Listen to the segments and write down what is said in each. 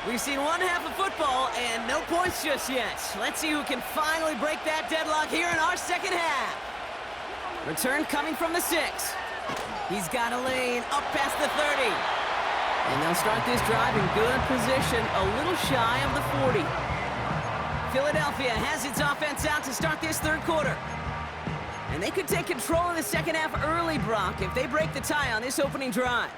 We've seen one half of football and no points just yet. Let's see who can finally break that deadlock here in our second half. Return coming from the 6. He's got a lane up past the 30. And they'll start this drive in good position, a little shy of the 40. Philadelphia has its offense out to start this third quarter. And they could take control in the second half early, Brock, if they break the tie on this opening drive.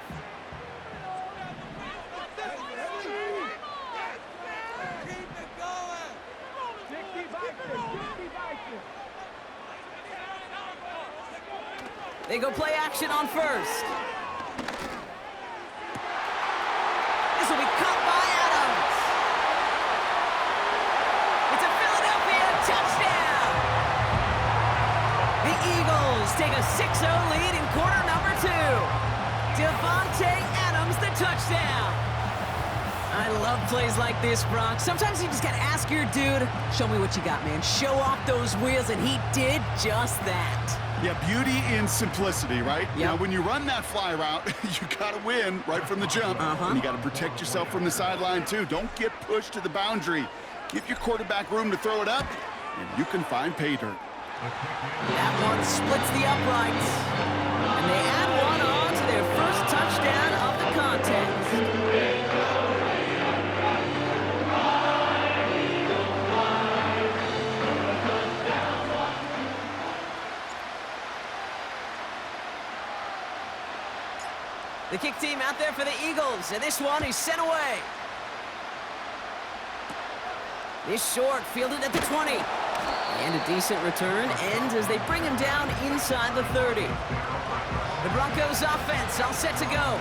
They go play action on first. This will be caught by Adams. It's a Philadelphia touchdown. The Eagles take a 6-0 lead in quarter number 2. Devontae Adams, the touchdown. I love plays like this, Brock. Sometimes you just got to ask your dude, show me what you got, man. Show off those wheels, and he did just that. Yeah, beauty in simplicity, right? Yep. Now, when you run that fly route, you got to win right from the jump. And you got to protect yourself from the sideline, too. Don't get pushed to the boundary. Give your quarterback room to throw it up, and you can find pay dirt. That one splits the uprights. And they add one on to their first touchdown of the contest. The kick team out there for the Eagles, and this one is sent away. This short, fielded at the 20. And a decent return ends as they bring him down inside the 30. The Broncos offense all set to go.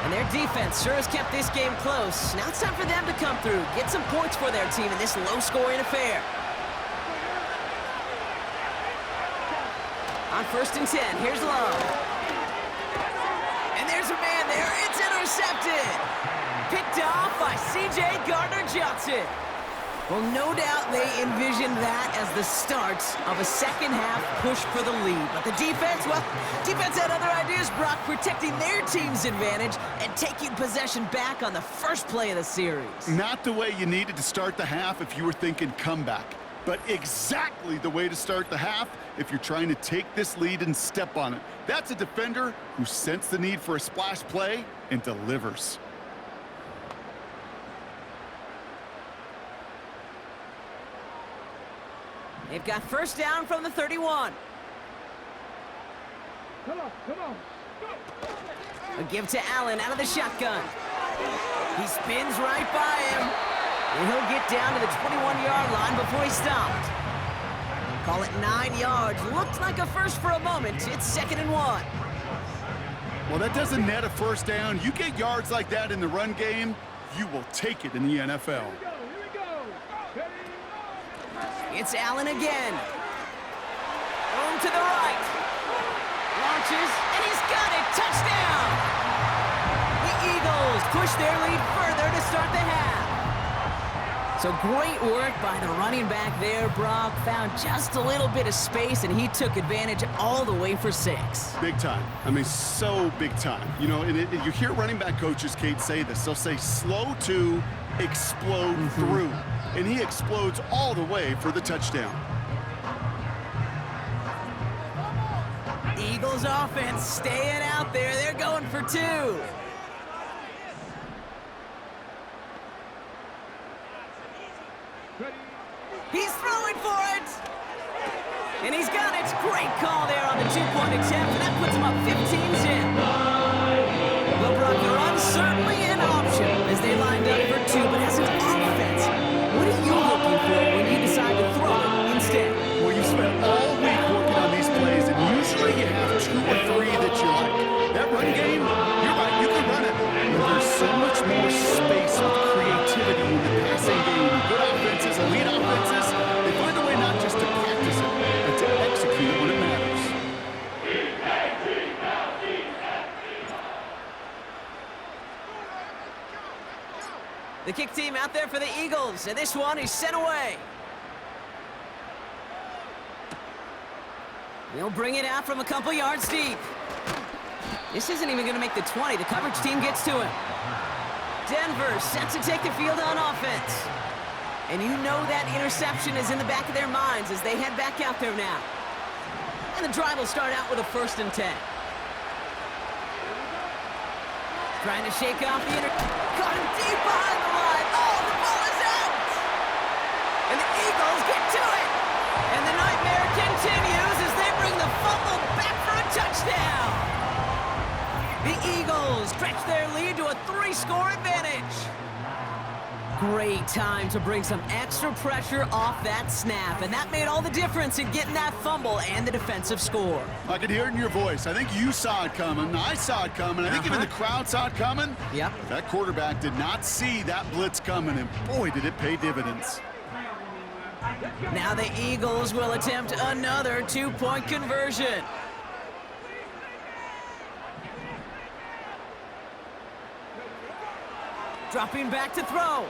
And their defense sure has kept this game close. Now it's time for them to come through, get some points for their team in this low-scoring affair. On 1st and 10, here's Love. There's a man there. It's intercepted. Picked off by C.J. Gardner-Johnson. Well, no doubt they envisioned that as the start of a second-half push for the lead. But the defense, well, defense had other ideas, Brock, protecting their team's advantage and taking possession back on the first play of the series. Not the way you needed to start the half if you were thinking comeback, but exactly the way to start the half if you're trying to take this lead and step on it. That's a defender who sensed the need for a splash play and delivers. They've got first down from the 31. Come on. A give to Allen out of the shotgun. He spins right by him. And he'll get down to the 21-yard line before he stopped. Call it 9 yards. Looked like a first for a moment. It's 2nd and 1. Well, that doesn't net a first down. You get yards like that in the run game, you will take it in the NFL. Here we go. It's Allen again. Room to the right. Launches, and he's got it. Touchdown! The Eagles push their lead further to start the half. So great work by the running back there, Brock. Found just a little bit of space, and he took advantage all the way for 6. Big time. I mean, so big time. You know, and you hear running back coaches, Kate, say this. They'll say slow to explode through. And he explodes all the way for the touchdown. Eagles offense staying out there. They're going for 2. He's throwing for it. And he's got it. Great call there on the 2-point attempt, and that puts him up 15-zip. Well, Brock, the run's certainly an option as they lined up for 2, but as an offense, what are you looking for when you decide to throw it instead? Well, you spent all week working on these plays, and usually you have 2 or 3 that you like. That run game, you're right, you can run it. But there's so much more space with creativity in the passing game. Good offenses, elite offenses, they find a way not just to practice it, but to execute it when it matters. The kick team out there for the Eagles, and this one is sent away. They'll bring it out from a couple yards deep. This isn't even going to make the 20. The coverage team gets to him. Denver set to take the field on offense. And you know that interception is in the back of their minds as they head back out there now. And the drive will start out with a 1st and 10. Trying to shake off the caught him deep behind the line. Oh, the ball is out! And the Eagles get to it! And the nightmare continues as they bring the fumble back for a touchdown! The Eagles stretch their lead to a 3-score advantage. Great time to bring some extra pressure off that snap, and that made all the difference in getting that fumble and the defensive score. I could hear it in your voice. I think you saw it coming. I saw it coming. I think even the crowd saw it coming. Yep. That quarterback did not see that blitz coming, and boy, did it pay dividends. Now the Eagles will attempt another 2-point conversion. Dropping back to throw.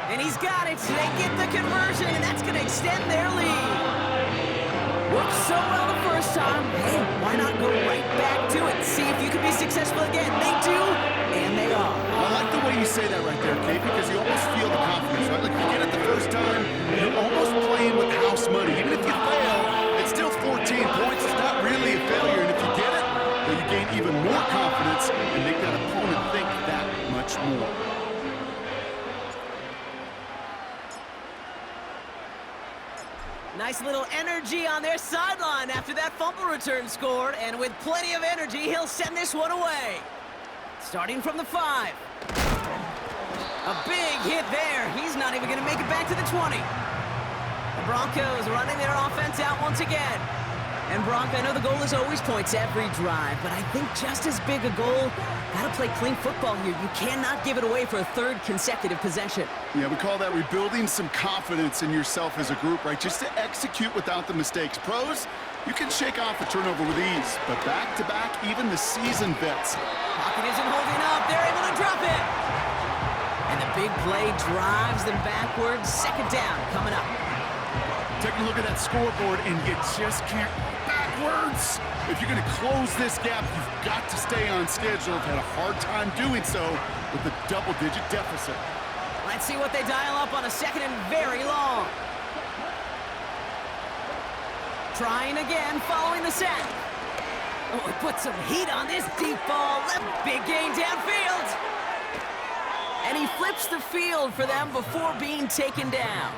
And he's got it. They get the conversion, and that's going to extend their lead. Worked so well the first time. Hey, why not go right back to it? See if you can be successful again. They do, and they are. I like the way you say that right there, Kate, because you almost feel the confidence, right? Like if you get it the first time, you're almost playing with house money. Even if you fail, it's still 14 points. It's not really a failure. And if you get it, then you gain even more confidence and make that opponent think that much more. Nice little energy on their sideline after that fumble return scored, and with plenty of energy, he'll send this one away. Starting from the 5. A big hit there. He's not even going to make it back to the 20. The Broncos running their offense out once again. And Bronc, I know the goal is always points every drive, but I think just as big a goal, gotta play clean football here. You cannot give it away for a 3rd consecutive possession. Yeah, we call that rebuilding some confidence in yourself as a group, right? Just to execute without the mistakes. Pros, you can shake off a turnover with ease, but back-to-back, even the seasoned vets. Pocket isn't holding up. They're able to drop it. And the big play drives them backwards. 2nd down coming up. Taking a look at that scoreboard, and you just can't go backwards. If you're going to close this gap, you've got to stay on schedule. I've had a hard time doing so with a double-digit deficit. Let's see what they dial up on a 2nd and very long. Trying again, following the sack. Oh, it put some heat on this deep ball. Left big gain downfield. And he flips the field for them before being taken down.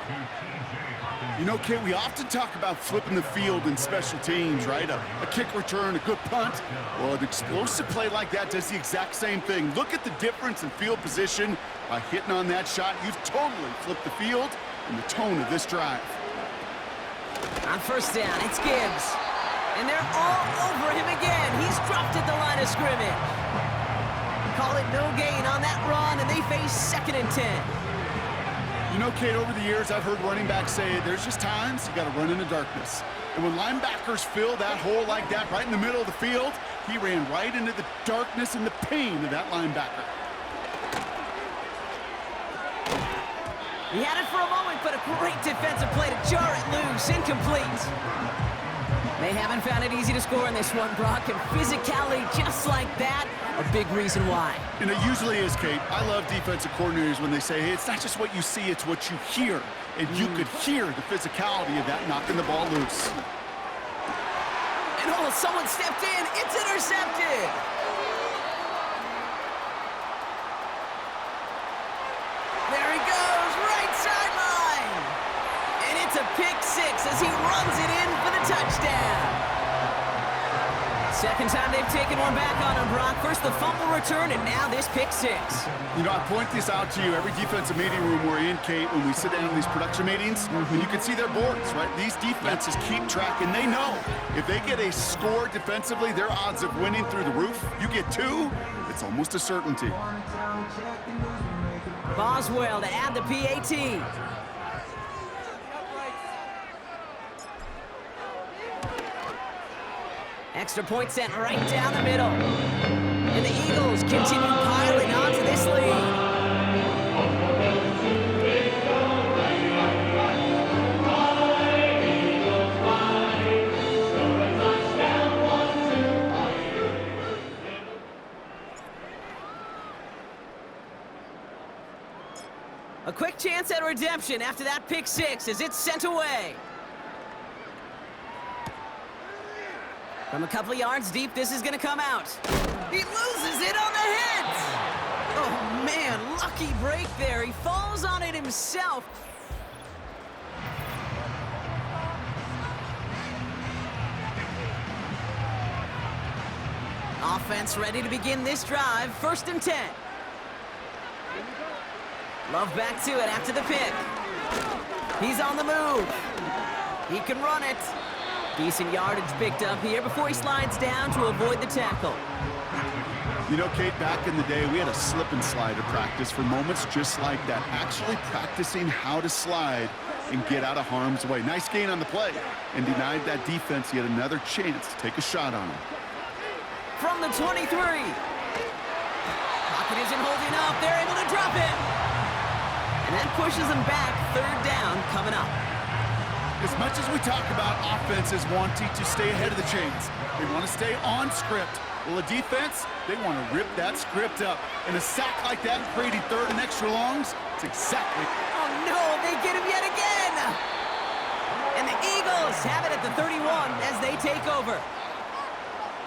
You know, Kate, we often talk about flipping the field in special teams, right? A kick return, a good punt. Well, an explosive play like that does the exact same thing. Look at the difference in field position. By hitting on that shot, you've totally flipped the field and the tone of this drive. On 1st down, it's Gibbs. And they're all over him again. He's dropped at the line of scrimmage. Call it no gain on that run, and they face 2nd and 10. You know, Kate, over the years, I've heard running backs say there's just times you got to run in the darkness. And when linebackers fill that hole like that right in the middle of the field, he ran right into the darkness and the pain of that linebacker. He had it for a moment, but a great defensive play to jar it loose. Incomplete. They haven't found it easy to score in this one, Brock, and physicality just like that, a big reason why. And it usually is, Kate. I love defensive coordinators when they say, hey, it's not just what you see, it's what you hear. And you could hear the physicality of that knocking the ball loose. And oh, someone stepped in. It's intercepted. There he goes, right sideline. And it's a pick 6 as he runs it in for the touchdown. 2nd time they've taken one back on him, Brock. First the fumble return, and now this pick 6. You know, I point this out to you every defensive meeting room we're in, Kate, when we sit down in these production meetings, and you can see their boards, right? These defenses keep track, and they know if they get a score defensively, their odds of winning through the roof. You get 2, it's almost a certainty. Boswell to add the PAT. Extra point sent right down the middle. And the Eagles continue piling onto this lead. A quick chance at redemption after that pick six as it's sent away. From a couple of yards deep, this is going to come out. He loses it on the hit! Oh, man, lucky break there. He falls on it himself. Offense ready to begin this drive. 1st and 10. Love back to it after the pick. He's on the move. He can run it. Decent yardage picked up here before he slides down to avoid the tackle. You know, Kate, back in the day, we had a slip and slide at practice for moments just like that. Actually practicing how to slide and get out of harm's way. Nice gain on the play and denied that defense yet another chance to take a shot on him. From the 23. Pocket isn't holding up. They're able to drop him. And that pushes him back. 3rd down coming up. As much as we talk about offenses wanting to stay ahead of the chains, they want to stay on script. Well, a defense, they want to rip that script up. And a sack like that, creating 3rd and extra longs, it's exactly... Oh, no, they get him yet again. And the Eagles have it at the 31 as they take over.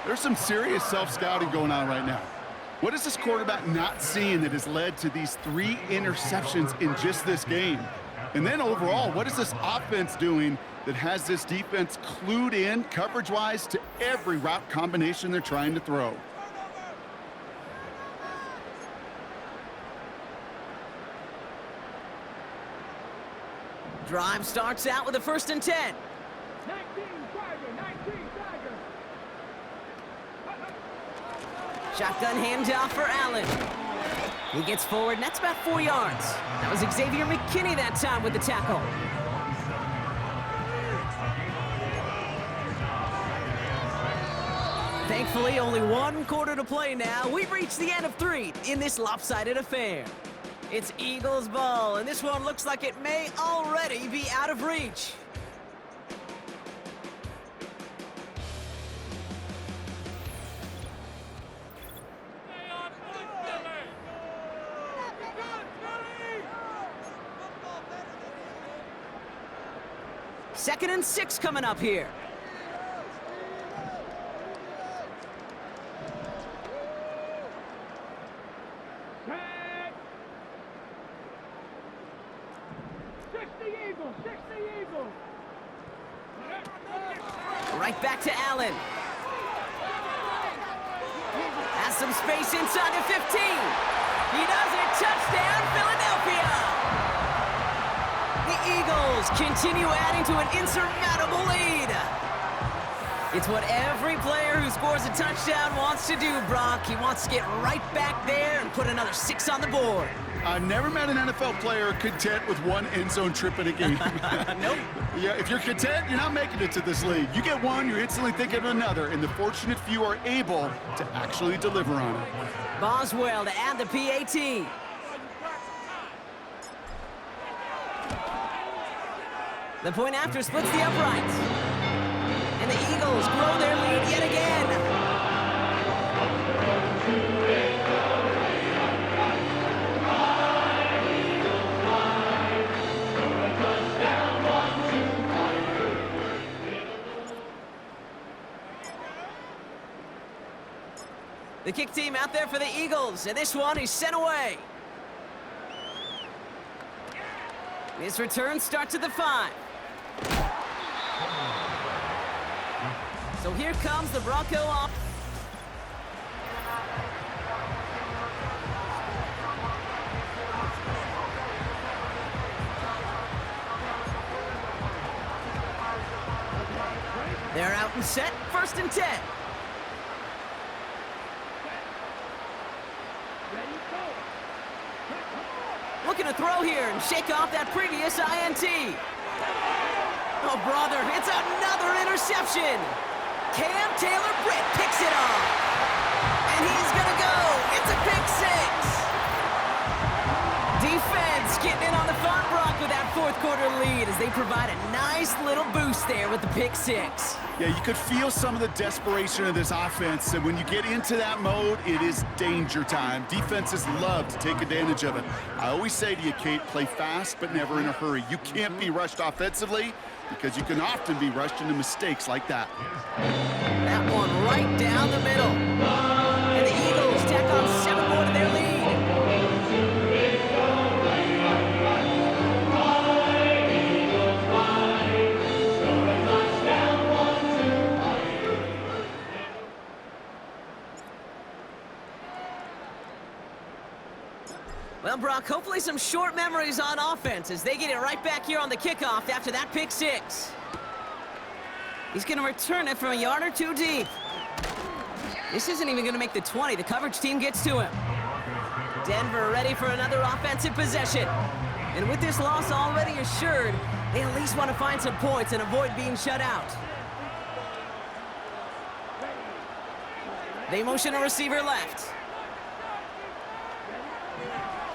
There's some serious self-scouting going on right now. What is this quarterback not seeing that has led to these 3 interceptions in just this game? And then overall, what is this offense doing that has this defense clued in coverage-wise to every route combination they're trying to throw? Drive starts out with a 1st and 10. 19 Tiger, 19 Tiger. Shotgun handoff for Allen. He gets forward, and that's about 4 yards. That was Xavier McKinney that time with the tackle. Thankfully, only 1 quarter to play now. We've reached the end of 3 in this lopsided affair. It's Eagles ball, and this one looks like it may already be out of reach. Second and 6 coming up here. Tag. 60 Eagles, 60 Eagles. Right back to Allen. Has some space inside the 15. He does it. Touchdown, Philadelphia. The Eagles continue adding to an insurmountable lead. It's what every player who scores a touchdown wants to do, Brock. He wants to get right back there and put another 6 on the board. I've never met an NFL player content with 1 end zone trip in a game. Nope. Yeah, if you're content, you're not making it to this league. You get 1, you're instantly thinking of another, and the fortunate few are able to actually deliver on it. Boswell to add the PAT. The point after splits the uprights. And the Eagles grow their lead yet again. The kick team out there for the Eagles, and this one is sent away. This return starts at the 5. So here comes the Bronco off. They're out and set, 1st and 10. Looking to throw here and shake off that previous INT. Oh, brother, it's another interception. Cam Taylor-Britt picks it off. And he's going to go. It's a pick 6. Defense getting in on the front, Brock, with that 4th quarter lead as they provide a nice little boost there with the pick 6. Yeah, you could feel some of the desperation of this offense, and when you get into that mode, it is danger time. Defenses love to take advantage of it. I always say to you, Kate, play fast but never in a hurry. You can't be rushed offensively because you can often be rushed into mistakes like that. That one right down the middle. And the Eagles tack on 7 more to their lead. Well, Brock, hopefully some short memories on offense as they get it right back here on the kickoff after that pick 6. He's going to return it from a yard or 2 deep. This isn't even going to make the 20. The coverage team gets to him. Denver ready for another offensive possession. And with this loss already assured, they at least want to find some points and avoid being shut out. They motion a receiver left.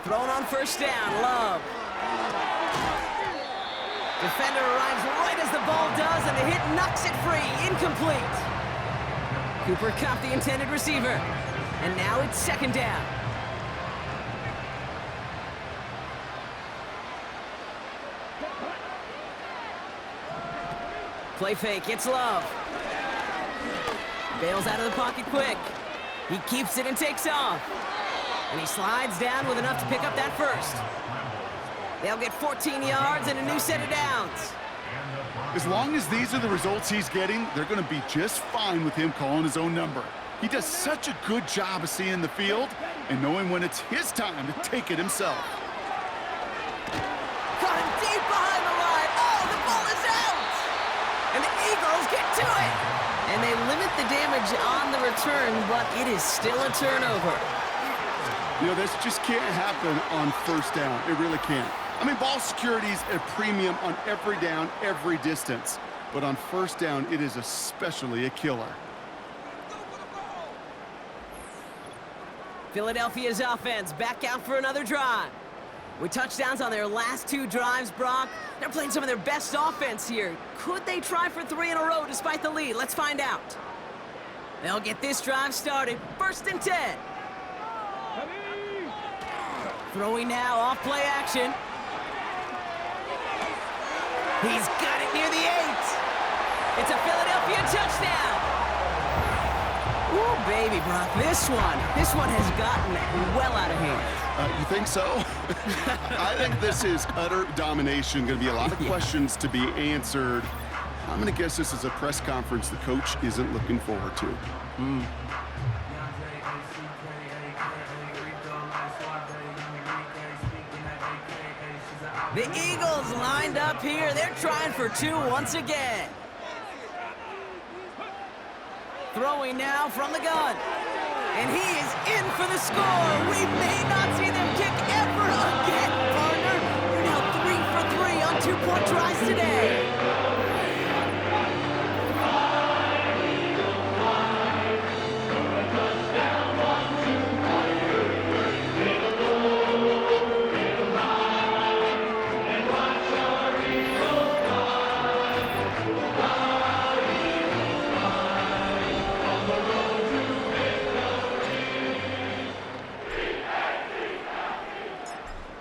Thrown on first down, Love. Defender arrives right as the ball does, and the hit knocks it free. Incomplete. Cooper Kupp, the intended receiver. And now it's second down. Play fake, it's Love. Bails out of the pocket quick. He keeps it and takes off. And he slides down with enough to pick up that first. They'll get 14 yards and a new set of downs. As long as these are the results he's getting, they're going to be just fine with him calling his own number. He does such a good job of seeing the field and knowing when it's his time to take it himself. Got him deep behind the line. Oh, the ball is out! And the Eagles get to it! And they limit the damage on the return, but it is still a turnover. You know, this just can't happen on first down. It really can't. I mean, ball security's a premium on every down, every distance. But on first down, it is especially a killer. Philadelphia's offense back out for another drive. With touchdowns on their last 2 drives, Brock, they're playing some of their best offense here. Could they try for 3 in a row despite the lead? Let's find out. They'll get this drive started. 1st and 10. Throwing now, off play action. He's got it near the 8. It's a Philadelphia touchdown. Ooh, baby, Brock, this one has gotten well out of hand. You think so? I think this is utter domination. Going to be a lot of questions to be answered. I'm going to guess this is a press conference the coach isn't looking forward to. The Eagles lined up here. They're trying for 2 once again. Throwing now from the gun. And he is in for the score. We may not see them kick ever again, partner. You're now 3 for 3 on 2-point tries today.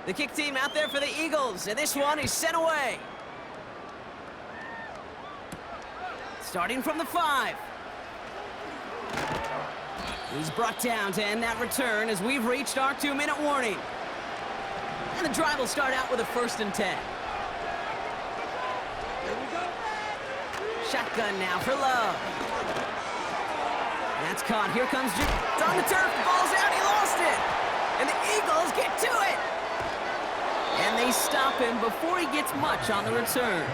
The kick team out there for the Eagles, and this one is sent away. Starting from the 5. He's brought down to end that return as we've reached our 2-minute warning. And the drive will start out with a 1st and 10. Shotgun now for Love. That's caught. Here comes Jim. It's on the turf. The ball's out. He lost it. And the Eagles get to it. And they stop him before he gets much on the return.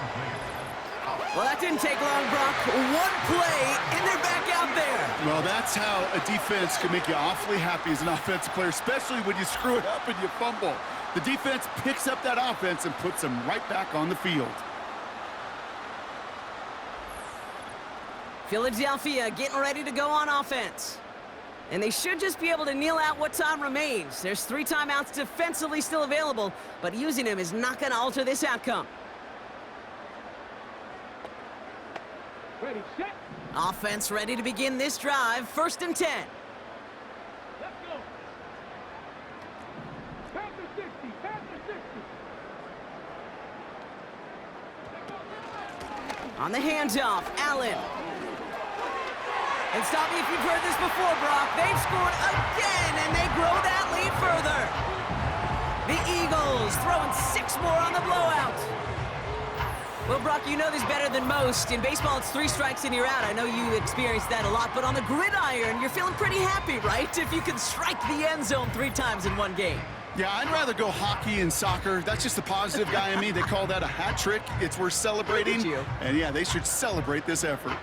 Well, that didn't take long, Brock. 1 play, and they're back out there. Well, that's how a defense can make you awfully happy as an offensive player, especially when you screw it up and you fumble. The defense picks up that offense and puts them right back on the field. Philadelphia getting ready to go on offense. And they should just be able to kneel out what time remains. There's 3 timeouts defensively still available, but using them is not going to alter this outcome. Ready, set. Offense ready to begin this drive. 1st and 10. Let's go. Pass the 60. Pass the 60. On the handoff, Allen. And stop me if you've heard this before, Brock. They've scored again, and they grow that lead further. The Eagles throwing 6 more on the blowout. Well, Brock, you know this better than most. In baseball, it's 3 strikes and you're out. I know you experienced that a lot, but on the gridiron, you're feeling pretty happy, right? If you can strike the end zone 3 times in one game. Yeah, I'd rather go hockey and soccer. That's just the positive guy in me. They call that a hat trick. It's worth celebrating. Look at you. And yeah, they should celebrate this effort.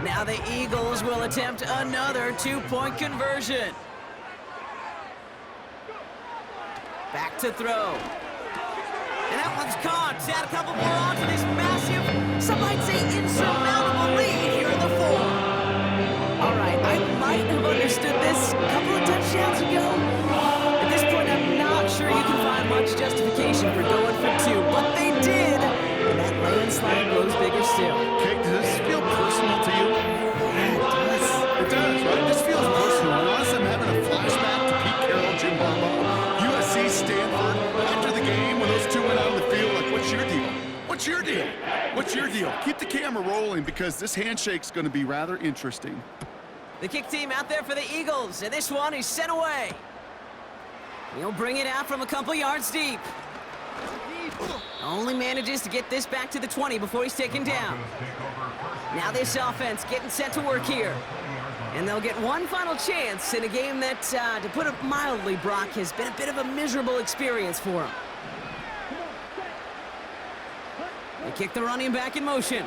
Now the Eagles will attempt another 2-point conversion. Back to throw. And that one's caught. Add a couple more on to this massive, some might say insurmountable lead here in the 4th. All right, I might have understood this a couple of touchdowns ago. At this point, I'm not sure you can find much justification for going for 2, but they did. And that landslide grows bigger still. Okay, does this feel personal to you? Yeah, it does. It does, right? This feels personal. And honestly, I'm having a flashback to Pete Carroll, Jim Harbaugh, USC, Stanford. After the game, when those 2 went out on the field, like, what's your deal? What's your deal? What's your deal? Keep the camera rolling because this handshake's going to be rather interesting. The kick team out there for the Eagles, and this one is sent away. He'll bring it out from a couple yards deep. Only manages to get this back to the 20 before he's taken down. Now this offense getting set to work here. And they'll get one final chance in a game that, to put it mildly, Brock, has been a bit of a miserable experience for him. They kick the running back in motion.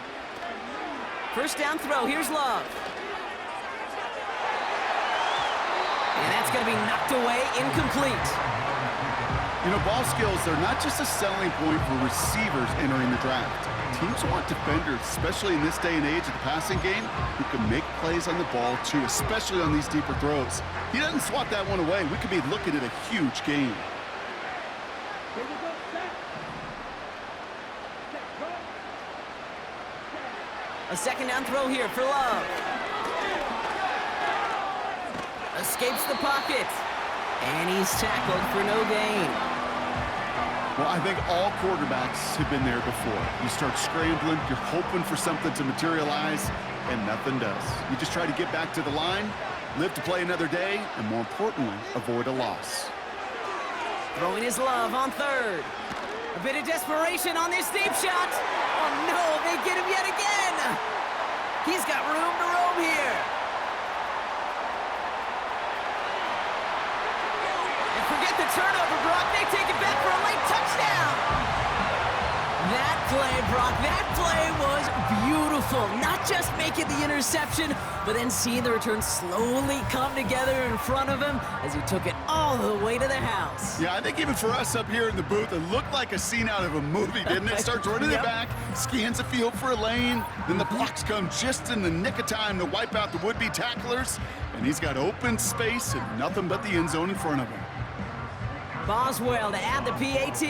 1st down throw, here's Love. And that's going to be knocked away, incomplete. You know, ball skills, they're not just a selling point for receivers entering the draft. Teams want defenders, especially in this day and age of the passing game, who can make plays on the ball, too, especially on these deeper throws. He doesn't swat that one away. We could be looking at a huge game. Here we go, set. Set, go. A 2nd down throw here for Love. Escapes the pocket. And he's tackled for no gain. Well, I think all quarterbacks have been there before. You start scrambling, you're hoping for something to materialize, and nothing does. You just try to get back to the line, live to play another day, and more importantly, avoid a loss. Throwing his Love on 3rd. A bit of desperation on this deep shot. Oh no, they get him yet again. He's got room to roam here. And forget the turnover, Brock. They take it back for a late touchdown. That play, Brock, that play was beautiful. Not just making the interception, but then seeing the return slowly come together in front of him as he took it all the way to the house. Yeah, I think even for us up here in the booth, it looked like a scene out of a movie, didn't it? Starts running it back, scans the field for a lane, then the blocks come just in the nick of time to wipe out the would-be tacklers, and he's got open space and nothing but the end zone in front of him. Boswell to add the PAT.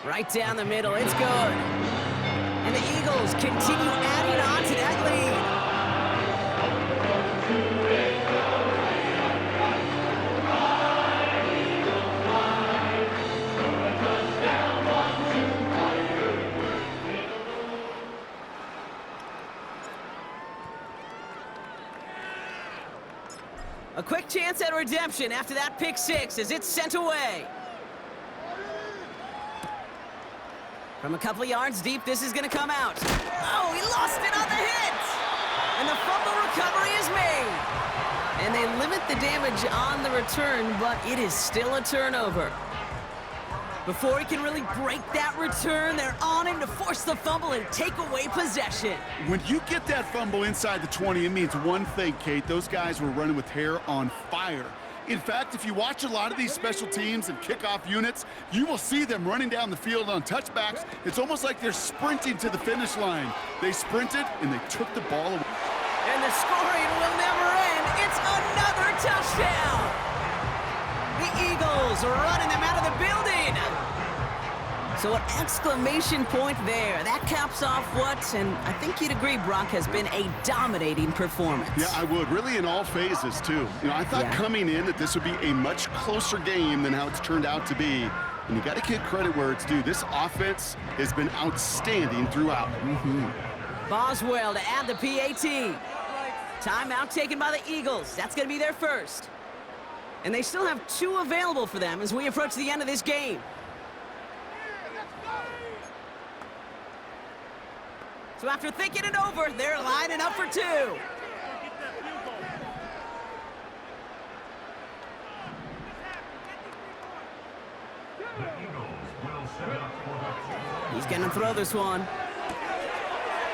Right down the middle, it's good. And the Eagles continue adding on to that lead. A quick chance at redemption after that pick six as it's sent away. From a couple of yards deep, this is going to come out. Oh, he lost it on the hit! And the fumble recovery is made. And they limit the damage on the return, but it is still a turnover. Before he can really break that return, they're on him to force the fumble and take away possession. When you get that fumble inside the 20, it means one thing, Kate. Those guys were running with hair on fire. In fact, if you watch a lot of these special teams and kickoff units, you will see them running down the field on touchbacks. It's almost like they're sprinting to the finish line. They sprinted, and they took the ball away. And the scoring will never end. It's another touchdown. The Eagles running them out of the building. So an exclamation point there. That caps off what, and I think you'd agree, Brock, has been a dominating performance. Yeah, I would. Really in all phases, too. You know, I thought coming in that this would be a much closer game than how it's turned out to be. And you got to give credit where it's due. This offense has been outstanding throughout. Boswell to add the PAT. Timeout taken by the Eagles. That's going to be their first. And they still have 2 available for them as we approach the end of this game. So after thinking it over, they're lining up for 2. He's going to throw this one.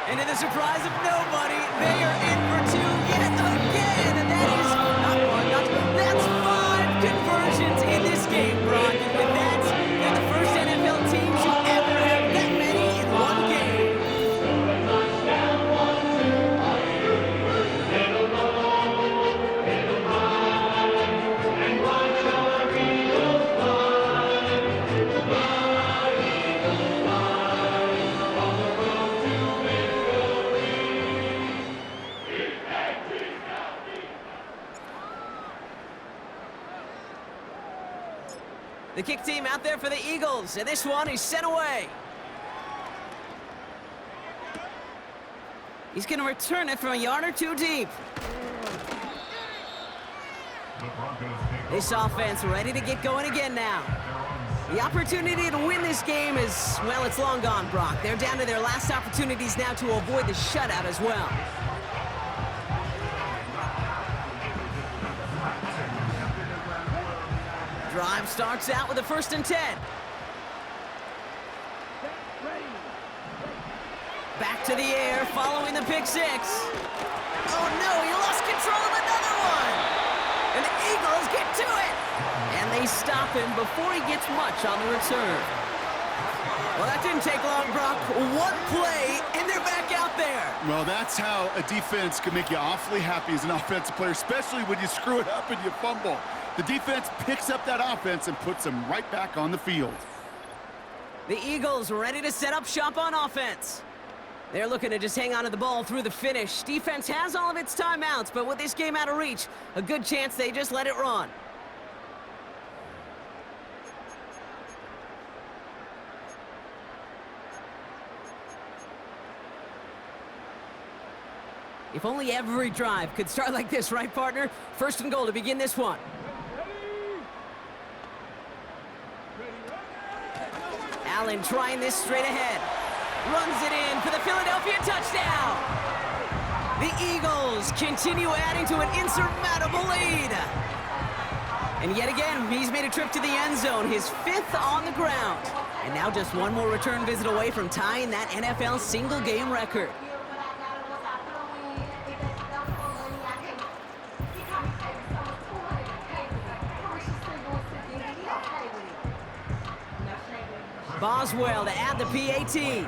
And to the surprise of nobody, they are in for 2 yet again. And that is not 1, not 2. That's 5 conversions in this game, Brock. And with that, they're the first NFL team to ever have that many in one game. The kick team out there for the Eagles, and this one is sent away. He's going to return it from a yard or 2 deep. This offense ready to get going again now. The opportunity to win this game is, well, it's long gone, Brock. They're down to their last opportunities now to avoid the shutout as well. Drive starts out with a 1st and 10. Back to the air, following the pick 6. Oh no, he lost control of another one. And the Eagles get to it. And they stop him before he gets much on the return. Well, that didn't take long, Brock. 1 play, and they're back out there. Well, that's how a defense can make you awfully happy as an offensive player, especially when you screw it up and you fumble. The defense picks up that offense and puts them right back on the field. The Eagles ready to set up shop on offense. They're looking to just hang on to the ball through the finish. Defense has all of its timeouts, but with this game out of reach, a good chance they just let it run. If only every drive could start like this, right, partner? 1st and goal to begin this one. Allen trying this straight ahead. Runs it in for the Philadelphia touchdown. The Eagles continue adding to an insurmountable lead. And yet again, he's made a trip to the end zone, his 5th on the ground. And now just 1 more return visit away from tying that NFL single-game record. Boswell to add the PAT.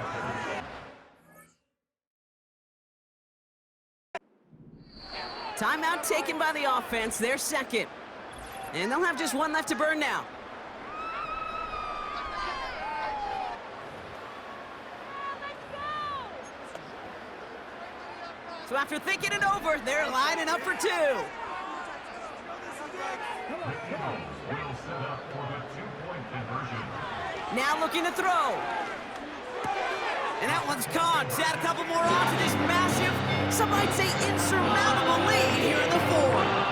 Timeout taken by the offense, their 2nd. And they'll have just 1 left to burn now. So after thinking it over, they're lining up for 2. Now looking to throw. And that one's caught. Add a couple more on to this massive, some might say insurmountable lead here in the 4th.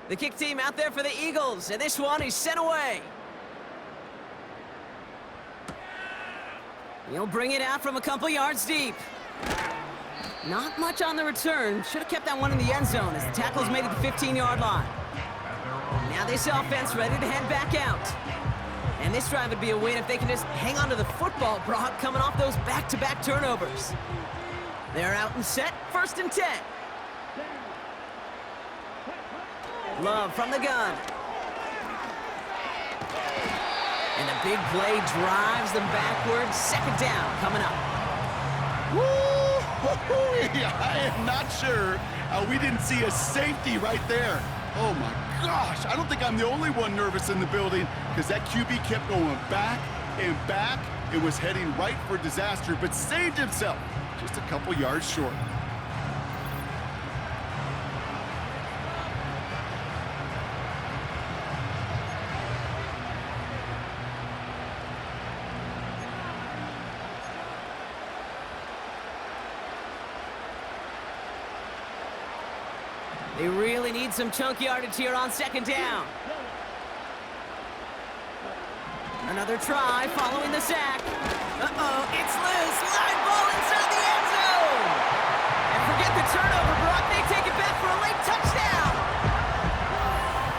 The kick team out there for the Eagles, and this one is sent away. He'll bring it out from a couple yards deep. Not much on the return. Should have kept that one in the end zone as the tackle's made at the 15-yard line. Now this offense ready to head back out. And this drive would be a win if they can just hang on to the football, Brock, coming off those back-to-back turnovers. They're out and set, 1st and 10. Love from the gun. And a big play drives them backwards. 2nd down coming up. Woo! I am not sure we didn't see a safety right there. Oh my gosh, I don't think I'm the only one nervous in the building because that QB kept going back and back. It was heading right for disaster, but saved himself just a couple yards short. They really need some chunk yardage here on 2nd down. Another try following the sack. Uh-oh, it's loose. Live ball inside the end zone. And forget the turnover, Brock. They take it back for a late touchdown.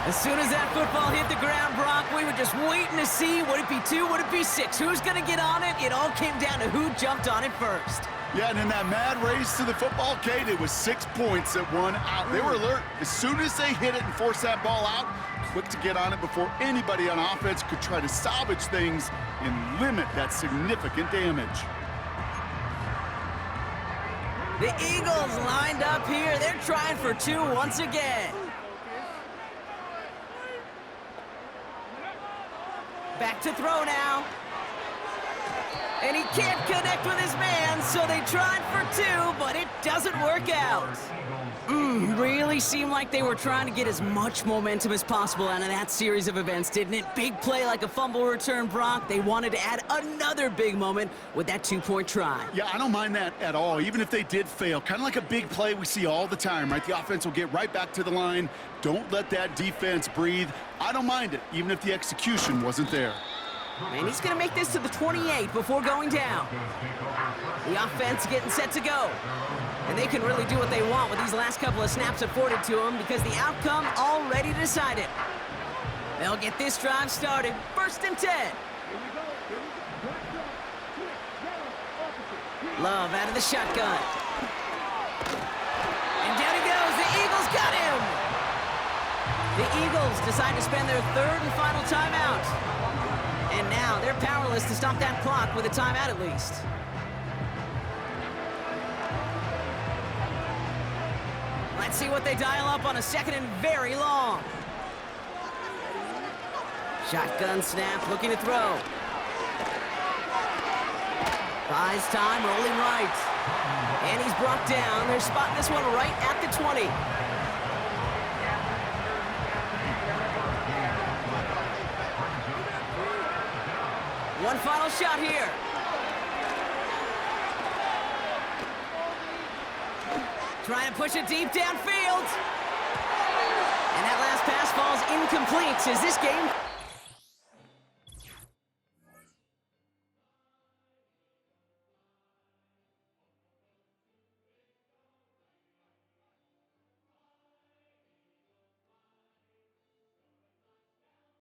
As soon as that football hit the ground, Brock, we were just waiting to see, would it be 2, would it be 6? Who's going to get on it? It all came down to who jumped on it first. Yeah, and in that mad race to the football, Kate, it was 6 points that won out. They were alert. As soon as they hit it and forced that ball out, quick to get on it before anybody on offense could try to salvage things and limit that significant damage. The Eagles lined up here. They're trying for 2 once again. Back to throw now. And he can't connect with his man, so they tried for 2, but it doesn't work out. Really seemed like they were trying to get as much momentum as possible out of that series of events, didn't it? Big play like a fumble return, Brock. They wanted to add another big moment with that 2-point try. Yeah, I don't mind that at all, even if they did fail. Kind of like a big play we see all the time, right? The offense will get right back to the line. Don't let that defense breathe. I don't mind it, even if the execution wasn't there. And he's going to make this to the 28 before going down. The offense getting set to go. And they can really do what they want with these last couple of snaps afforded to them because the outcome already decided. They'll get this drive started. 1st and 10. Love out of the shotgun. And down he goes. The Eagles got him. The Eagles decide to spend their 3rd and final timeout. And now they're powerless to stop that clock with a timeout at least. Let's see what they dial up on a 2nd and very long. Shotgun snap, looking to throw. Buys time, rolling right. And he's brought down. They're spotting this one right at the 20. One final shot here. Trying to push it deep downfield. And that last pass falls incomplete as this game